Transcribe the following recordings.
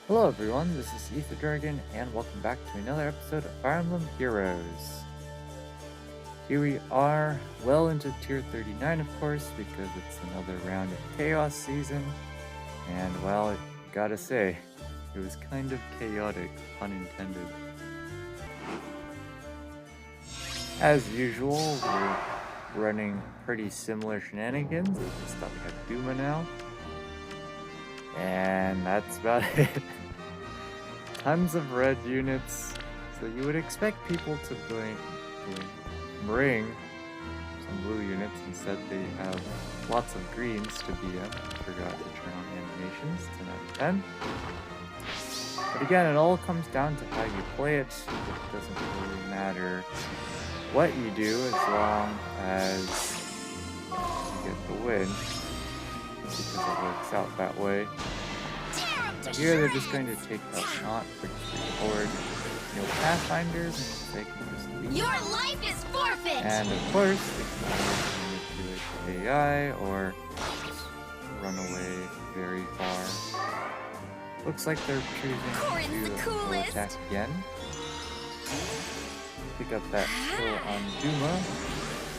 Hello everyone, this is Ether Dragon, and welcome back to another episode of Fire Emblem Heroes. Here we are, well into Tier 39 of course, because it's another round of Chaos Season, and well, gotta say, it was kind of chaotic, pun intended. As usual, we're running pretty similar shenanigans, it's just that we have Duma now. And that's about it. Tons of red units, so you would expect people to bring some blue units. Instead they have lots of greens to BM. Forgot to turn on animations, 10 out of 10. But again, it all comes down to how you play it. It doesn't really matter what you do as long as you get the win, because it works out that way. Here they're just going to take out not pretty straightforward, pathfinders, and they can just leave. Your life is forfeit! And of course, they can always manipulate the AI or just run away very far. Looks like they're choosing to go attack again. Pick up that kill on Duma.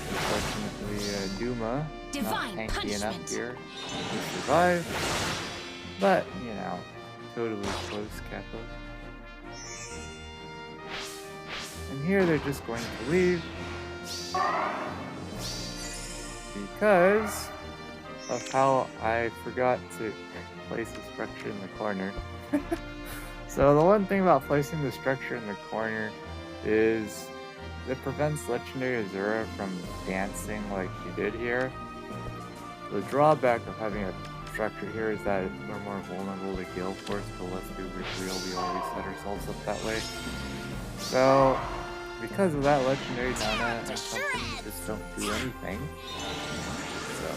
Unfortunately, Duma not tanky enough here to survive. But, totally close, Kappa. And here they're just going to leave because of how I forgot to place the structure in the corner. So the one thing about placing the structure in the corner is it prevents Legendary Azura from dancing like she did here. The drawback of having a structure here is that we're more vulnerable to Gale Force, but let's be real, we always set ourselves up that way. So, because of that, Legendary Nana and company just don't do anything. So,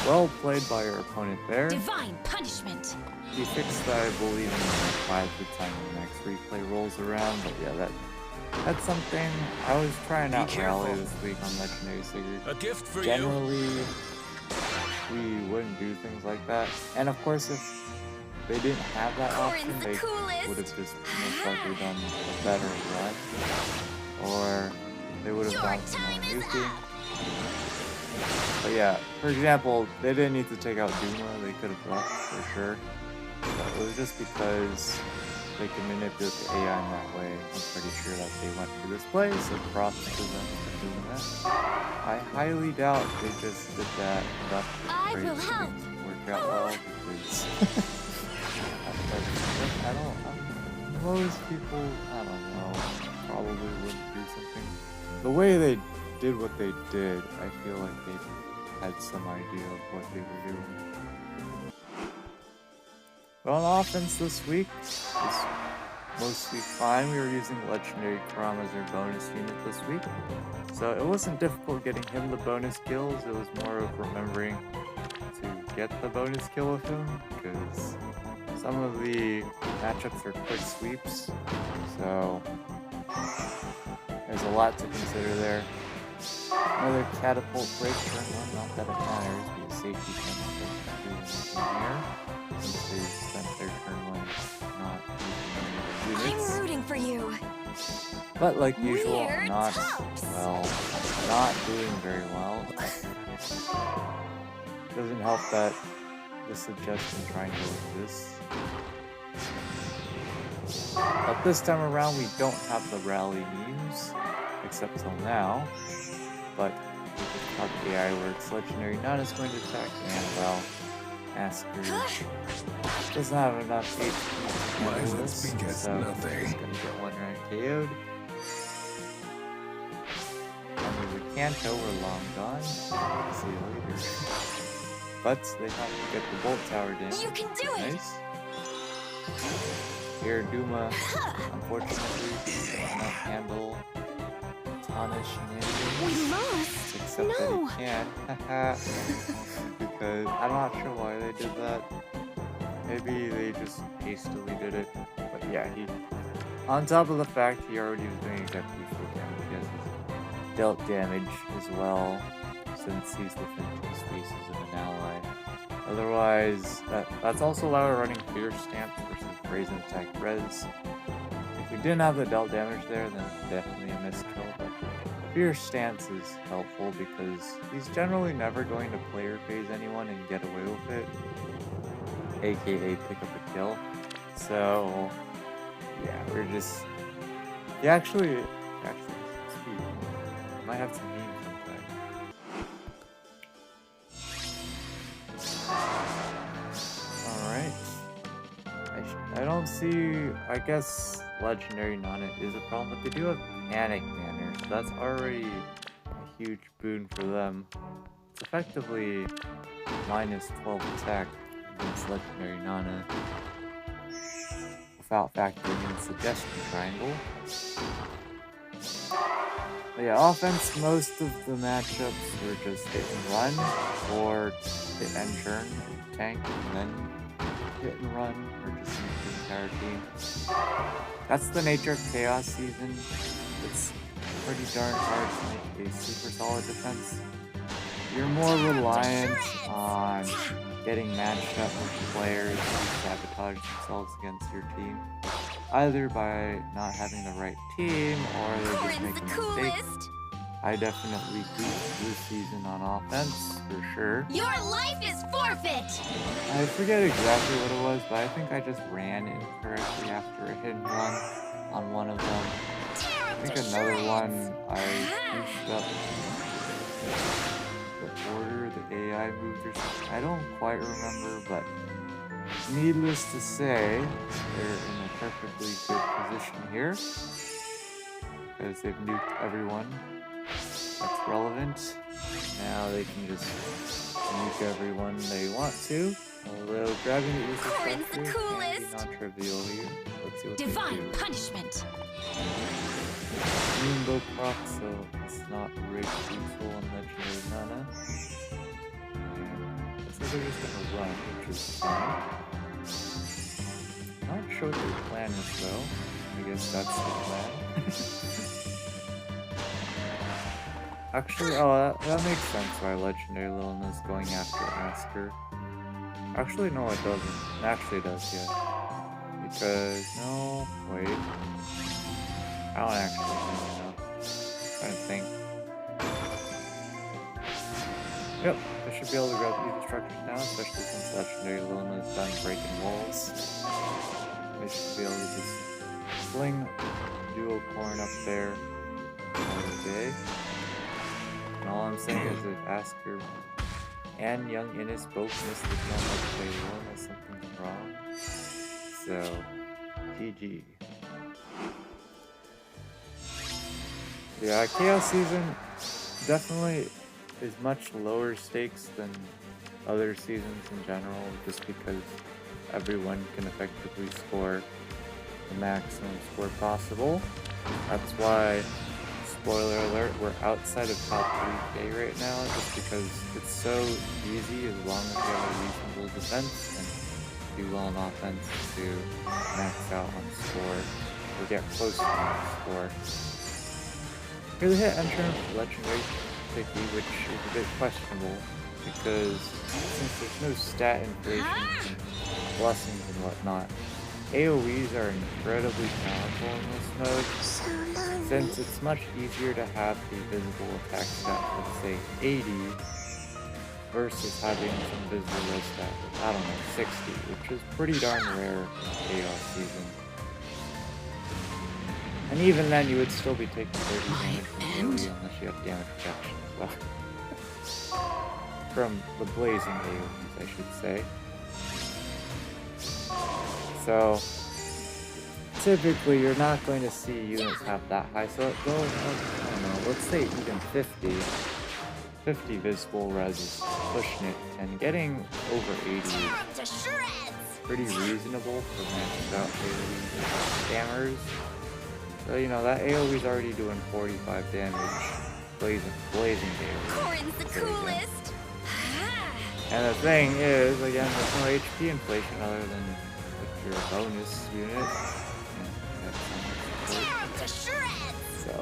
well played by your opponent there. Divine punishment. He fixed that, I believe, in 5 the time the next replay rolls around, but yeah, that's something I was trying out Rally this week on Legendary Sigurd. A gift for Generally, we wouldn't do things like that. And of course, if they didn't have that option, they would have just most likely done a better run. Or they would have done some more nuking. But yeah, for example, they didn't need to take out Duma, they could have left for sure. But it was just because they can manipulate the AI in that way. I'm pretty sure that they went to this place, so props to them for doing that. I highly doubt they just did that enough to work out well, because most people, I don't know, probably wouldn't do something. The way they did what they did, I feel like they had some idea of what they were doing. But on offense this week, was mostly fine. We were using Legendary Karam as our bonus unit this week. So it wasn't difficult getting him the bonus kills, it was more of remembering to get the bonus kill with him, because some of the matchups are quick sweeps, so there's a lot to consider there. Another catapult break turn one, not that it matters, because safety turn doesn't do anything here. Since they spent their turn one not using units. I'm rooting for you. But like usual, not doing very well. Doesn't help that the suggestion trying to go with this. But this time around we don't have the rally memes, except till now. But how the AI works, Legendary Nana's going to attack, and well, Asker doesn't have enough HP to handle this, so he's gonna get one round KO'd. And with the Kanto, we're long gone. See you later. But they have to get the Bolt Tower down. You can do it! Nice. Here, Duma, unfortunately, cannot handle Tana's shenanigans. We lost! Except that he can. Because I'm not sure why they did that. Maybe they just hastily did it. But yeah, on top of the fact he already was doing exactly full damage, he has dealt damage as well, since he's within 2 spaces of an ally. Otherwise, that's also why we're running Fierce Stance versus Brazen Attack Res. If we didn't have the dealt damage there, then it's definitely a miskill, but Fierce Stance is helpful because he's generally never going to player phase anyone and get away with it, aka pick up a kill. So, yeah, we're just... He actually, sweet. Might have some memes sometime. Alright. I don't see... I guess Legendary Nana is a problem, but they do have Panic Manner, so that's already a huge boon for them. It's effectively minus 12 attack against Legendary Nana, without factoring in Suggestion Triangle. But yeah, offense, most of the matchups were just hit and run, or hit and turn, tank, and then hit and run, or just the entire team. That's the nature of Chaos Season. It's pretty darn hard to make a super solid defense. You're more reliant on getting matched up with players who sabotage themselves against your team, either by not having the right team or they're just making mistakes. I definitely goofed this season on offense, for sure. Your life is forfeit! I forget exactly what it was, but I think I just ran incorrectly after a hit and run on one of them. I think another one, I goofed up the order, the AI moved or something. I don't quite remember, but needless to say, they're in a perfectly good position here because they've nuked everyone that's relevant. Now they can just nuke everyone they want to. Although grabbing the user structure can be non-trivial here. Let's see what Divine they do. punishment. Rainbow proc, so it's not rigged useful on Legendary Nana. So they're just gonna run, which is fine. Not sure what their plan is though. I guess that's the plan. Actually, oh, that makes sense why Legendary Lilin is going after Asker. Actually, no, it doesn't. It actually does, yeah. Because, no, wait. I don't actually know. I'm trying to think. Yep, I should be able to grab user structures now, especially since Legendary Lilin is done breaking walls. I should be able to just fling Duo Corn up there all day. And all I'm saying is that Asker and Young Innis both missed the jump up day one as something's wrong. So, GG. Yeah, Chaos Season definitely is much lower stakes than other seasons in general, just because everyone can effectively score the maximum score possible. That's why, spoiler alert, we're outside of top 3K right now, just because it's so easy as long as you have a reasonable defense and do well on offense to max out on score or get close to max score. Here's a hit and turn for Legendary Sticky, which is a bit questionable because since there's no stat inflation and blessings and whatnot, AoEs are incredibly powerful in this mode, since it's much easier to have a visible attack stat of, say, 80 versus having some visible res stat of, I don't know, 60, which is pretty darn rare in Chaos Season. And even then, you would still be taking 30 damage from AoE unless you have damage reduction as well. From the blazing AoEs, I should say. So, typically you're not going to see units have that high, so I don't know, let's say even 50 visible res is pushing it, and getting over 80 is pretty reasonable for maxed out AoE dammers. So, you know, that AoE is already doing 45 damage, blazing damage. And the thing is, again, there's no HP inflation other than if you're a bonus unit. So,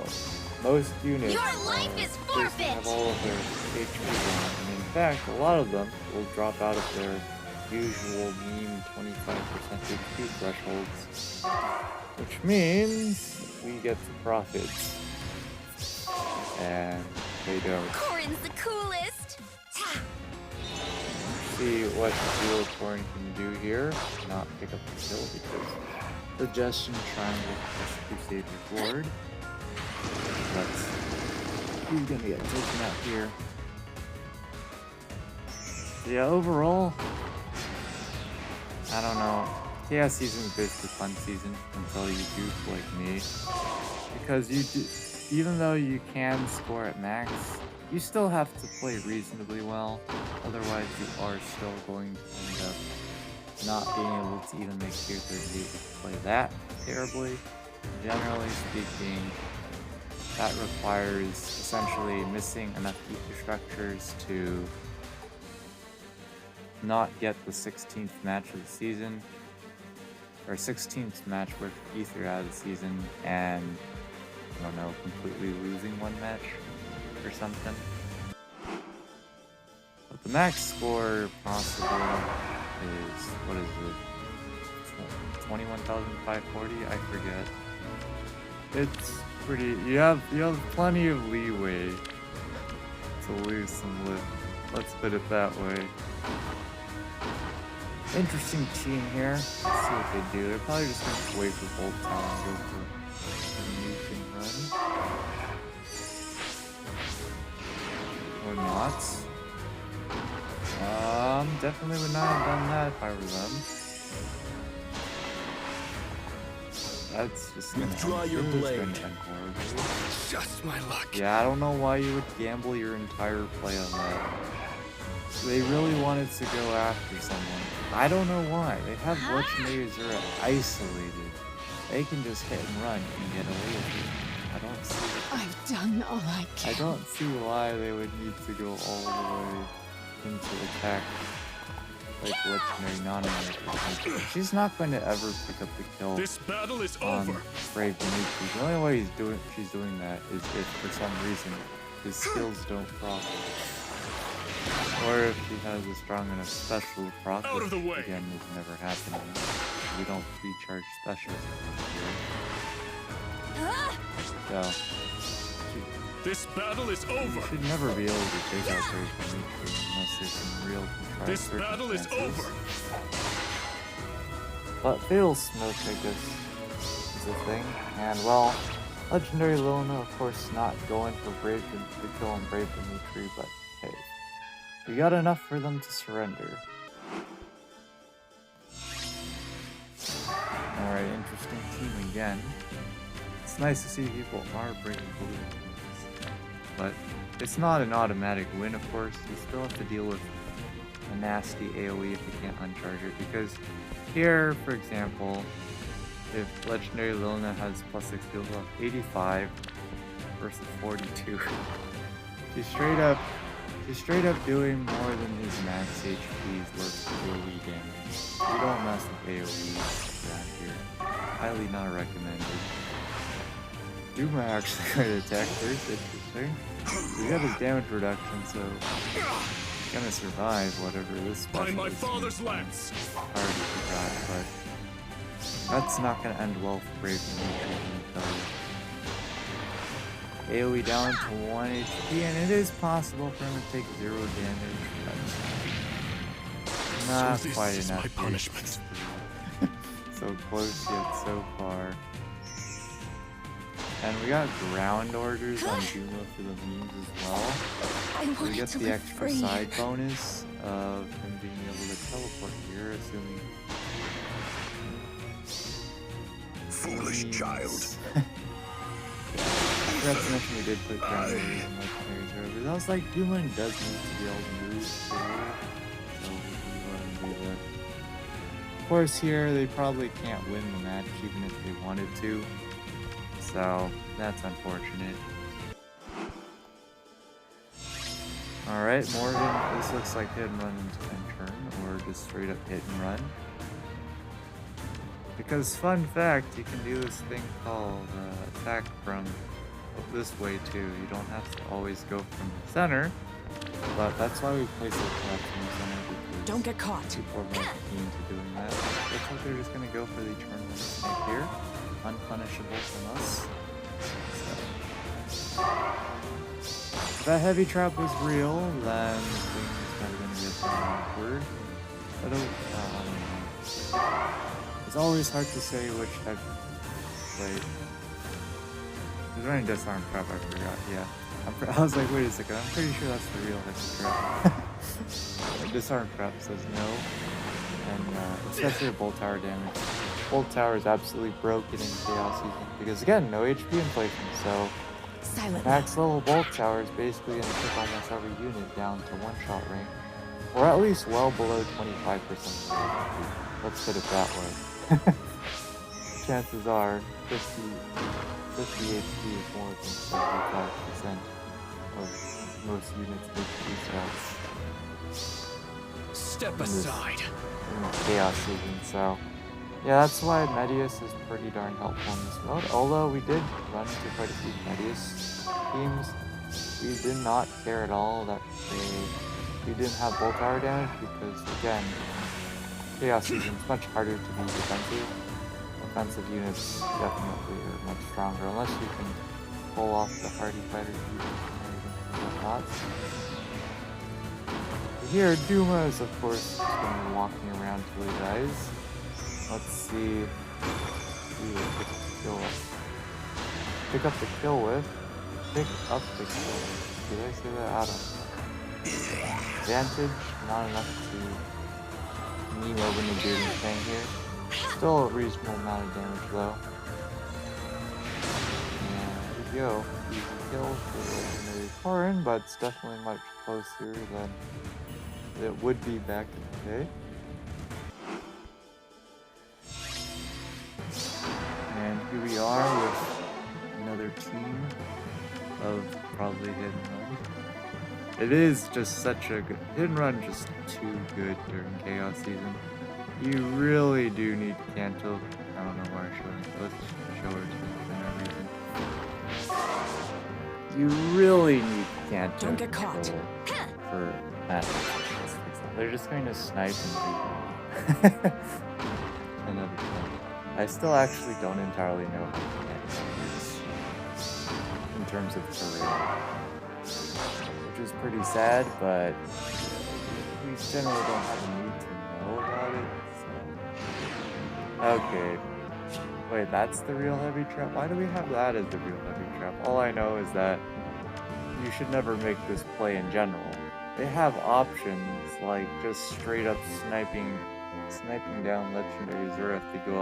most units have all of their HP gone. I mean, fact, a lot of them will drop out of their usual mean 25% HP thresholds, which means we get the profits, and they don't. Corin's the coolest. See what Duo Corn can do here. Not pick up the kill because suggestion triangle plus Crusade reward. That's who's gonna get taken out here. Yeah, overall, I don't know. Chaos season is basically fun season until you goof like me, because you do, even though you can score at max, you still have to play reasonably well. Otherwise, you are still going to end up not being able to even make tier 38 if you play that terribly. Generally speaking, that requires essentially missing enough ether structures to not get the 16th match of the season, or 16th match worth of ether out of the season, and I don't know, completely losing one match or something. But the max score possible is, what is it, 21,540? I forget. It's pretty, you have plenty of leeway to lose some lift. Let's put it that way. Interesting team here. Let's see what they do. They're probably just going to wait for Bolt Tower and go for a nuke and run. Or not. Definitely would not have done that if I were them. That's just gonna withdraw your blade. End horribly. Just my luck. Yeah, I don't know why you would gamble your entire play on that. They really wanted to go after someone. I don't know why. They have legendaries that are isolated. They can just hit and run and get away with it. I don't see. I've done all I can. I don't see why they would need to go all the way into attack like legendary non-enemy. She's not going to ever pick up the kill. This battle is on over. Brave Dimitri. The only way she's doing that is if for some reason his skills don't proc. Or if he has a strong enough special proc, Out of the way. again is never happening. We don't recharge specials here. So This battle is you over. should never be able to take out Brave Dimitri unless there's some real contrived This battle is circumstances. over. But Fatal Smoke, I guess, is a thing. And, well, Legendary Lona, of course, not going for the kill on Brave Dimitri, but hey, we got enough for them to surrender. Alright, interesting team again. It's nice to see people are breaking blue, but it's not an automatic win, of course. You still have to deal with a nasty AoE if you can't uncharge it, because here, for example, if Legendary Lona has plus 6 field health, 85 versus 42, she's straight up doing more than his max HP's worth of AoE damage. You don't mess with AoE around here. Highly not recommended. Duma actually got an attack first, interesting. We got his damage reduction, so he's gonna survive whatever this special By my is. father's lance. Already forgot, but that's not gonna end well for Brave Dimitri, let me tell you. AoE down to 1 HP, and it is possible for him to take 0 damage, but not So this quite is enough. my punishment. So close yet so far. And we got ground orders on Duma for the memes as well. I So we wanted get to the live extra free. side bonus of him being able to teleport here, assuming. Foolish child. I forgot to mention we did put ground orders and legendaries over. I was like, Duma does need to be able to move forward, so we can go ahead and do that. Of course, here they probably can't win the match even if they wanted to, so that's unfortunate. Alright, Morgan, this looks like hit and run into end turn, or just straight up hit and run. Because, fun fact, you can do this thing called attack from this way too. You don't have to always go from the center. But that's why we place the collection center, because Don't get caught. people are more keen to doing that. Looks like they're just gonna go for the eternal snake here. Unpunishable from us. So, if that heavy trap was real, then things are gonna get awkward. I don't know. It's always hard to say which type. Wait. There's running disarm trap, I forgot, yeah. I was like, wait a second, I'm pretty sure that's the real heavy trap. Disarm trap says no. And especially a bolt tower damage. Bolt tower is absolutely broken in Chaos Season. Because again, no HP inflation, so max level bolt tower is basically going to kick almost every unit down to one-shot rank. Or at least well below 25%. Let's put it that way. Chances are 50 HP is more than 75% of most units' HP stats. Step aside. In Chaos Season, so yeah, that's why Medius is pretty darn helpful in this mode. Although we did run into quite a few Medius teams, we did not care at all that we didn't have bolt tower damage, because again, Chaos Season is much harder to be defensive. Offensive units definitely are much stronger, unless you can pull off the hardy fighter and whatnot. Here, Duma is of course just going to be walking around till he dies. Let's see who will pick the kill up. Pick up the kill with. Pick up the kill with. Did I say that? I don't know. Advantage, not enough to meme over negating thing here. Still a reasonable amount of damage though. And there we go. Easy kill for the legendary Corin, but it's definitely much closer than it would be back in the day. And here we are with another team of probably Hidden Run. It is just such a good Hidden Run, just too good during Chaos Season. You really do need Canto. I don't know why I'm showing it. Let's show her for no reason. You really need Canto. Don't get caught. For that. They're just going to snipe and beat you. Another thing. I still actually don't entirely know how to Canto is in terms of career. Which is pretty sad, but we generally don't have a need to know about it. Okay. Wait, that's the real heavy trap? Why do we have that as the real heavy trap? All I know is that you should never make this play in general. They have options like just straight up sniping down legendary Zura if they go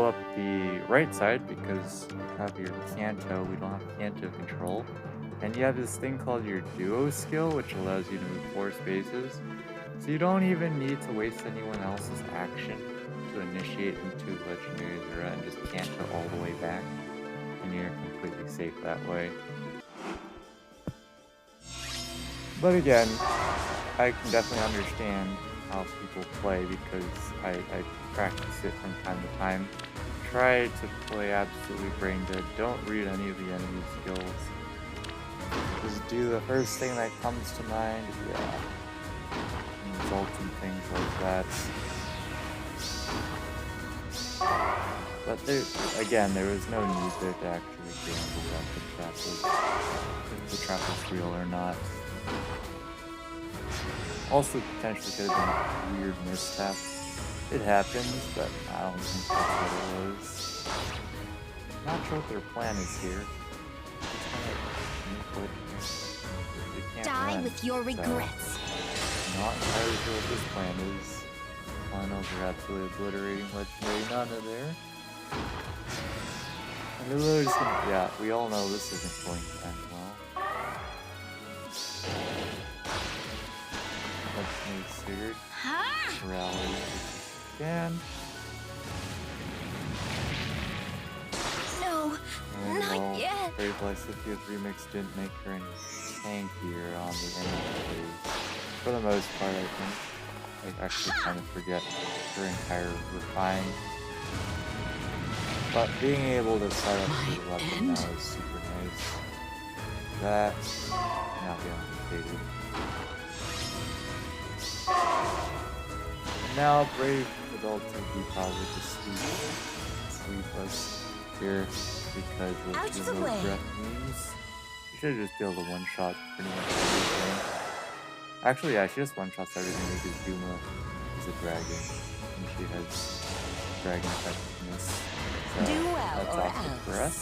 up the right side, because you have your Canto, we don't have Canto control. And you have this thing called your duo skill, which allows you to move 4 spaces. So you don't even need to waste anyone else's action to initiate into legendary Zura and just Canto all the way back. And you're completely safe that way. But again, I can definitely understand how people play, because I practice it from time to time. Try to play absolutely brain dead. Don't read any of the enemy skills. Just do the first thing that comes to mind. Yeah. Resulting things like that. But there was no need there to actually gamble that if the trap was real or not. Also, potentially could have been a weird mishap. It happens, but I don't think that's what it was. I'm not sure what their plan is here. Die with your regrets. Not entirely sure what this plan is. All I know is they're absolutely obliterating legendary Nana there. And they're literally just gonna, yeah, we all know this isn't going to end well. Let's make Sigurd rally again. No, not yet. Brave Lysithia's remix didn't make her any tankier on the enemy phase. For the most part, I think. I actually kind of forget her entire refine. But being able to set up the weapon now is super nice. that. Not be complicated. And now Brave Adult TV probably just sweep us here because of the no breath memes. You should just be able to one-shot pretty much everything. Actually, yeah, she just one-shots everything because Duma is a dragon and she has dragon effectiveness. So that's awesome for us.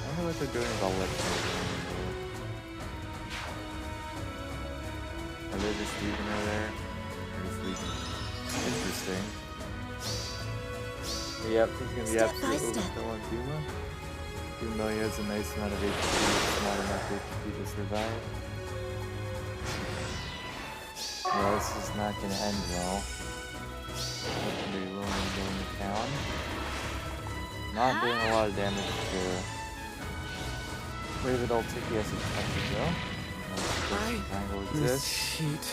I wonder what they're doing about legendary. Are they just leaving her there? Or just leaving? Interesting. Yep, he's gonna be absolutely overkill on Duma. Even though he has a nice amount of HP, it's not enough HP to survive. Yeah, this is not gonna end well. Legendary Lumen going to town. Not doing a lot of damage to Brave Adult Tiki as expected though. Triangle exists.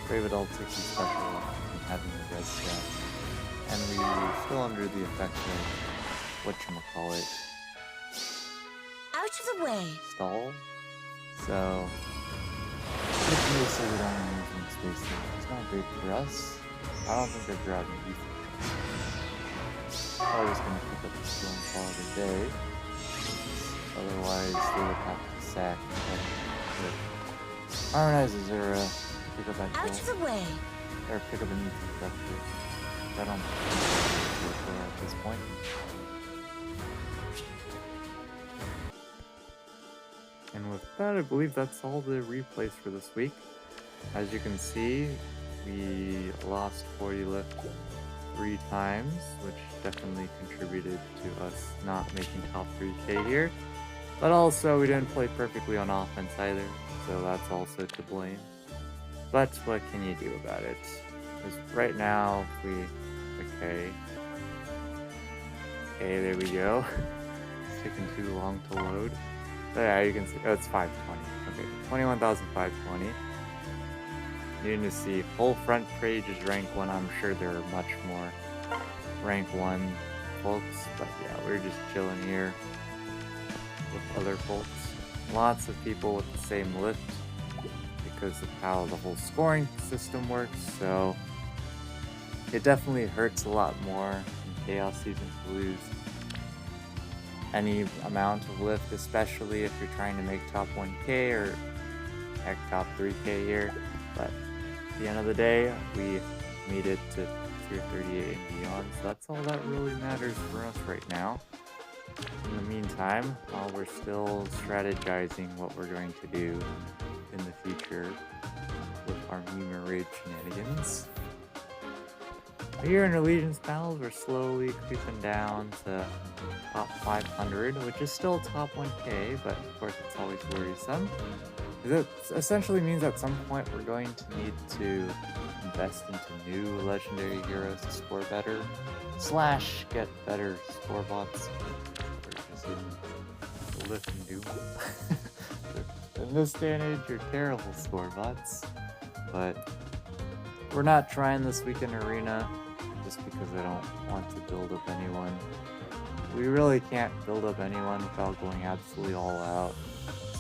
Brave Adult Tiki special in having the red stat. And we're still under the effect of whatchamacallit. Out of the way. Stall. So it's mostly we don't use any space there. It's not great for us. I don't think they're grabbing either. Probably just gonna pick up the skill and call it a day. Otherwise they would have to sack and harmonize Azura, pick up that kill. Out of the way. Or pick up a new structure. I don't think at this point. And with that, I believe that's all the replays for this week. As you can see, we lost 40 lift 3 times, which definitely contributed to us not making top 3K here. But also, we didn't play perfectly on offense either, so that's also to blame. But what can you do about it? Because right now, if we... Okay, there we go. It's taking too long to load. So yeah, you can see, oh, it's 520. Okay, 21,520. You need to see full front page is rank 1. I'm sure there are much more rank 1 folks, but yeah, we're just chilling here with other folks. Lots of people with the same lift because of how the whole scoring system works, so it definitely hurts a lot more in Chaos Season to lose any amount of lift, especially if you're trying to make top 1K or heck top 3K here. But at the end of the day, we made it to tier 38 and beyond, so that's all that really matters for us right now. In the meantime, while we're still strategizing what we're going to do in the future with our Meme Raid shenanigans. Here in Allegiance battles, we're slowly creeping down to top 500, which is still top 1K, but of course it's always worrisome. It essentially means at some point we're going to need to invest into new legendary heroes to score better, / get better score bots, or just even lift and do. In this day and age, you're terrible score bots, but we're not trying this week in Arena. Just because I don't want to build up anyone. We really can't build up anyone without going absolutely all out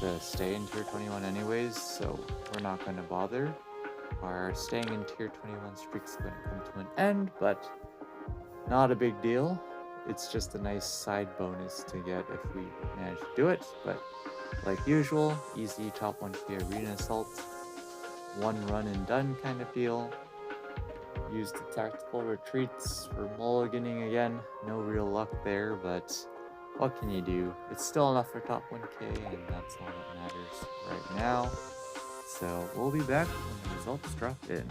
to stay in tier 21 anyways, so we're not going to bother. Our staying in tier 21 streak is going to come to an end, but not a big deal. It's just a nice side bonus to get if we manage to do it, but like usual, easy top 1K arena assault, one run and done kind of deal. Use the tactical retreats for mulliganing again. No real luck there, but what can you do? It's still enough for top 1K, and that's all that matters right now. So we'll be back when the results drop in.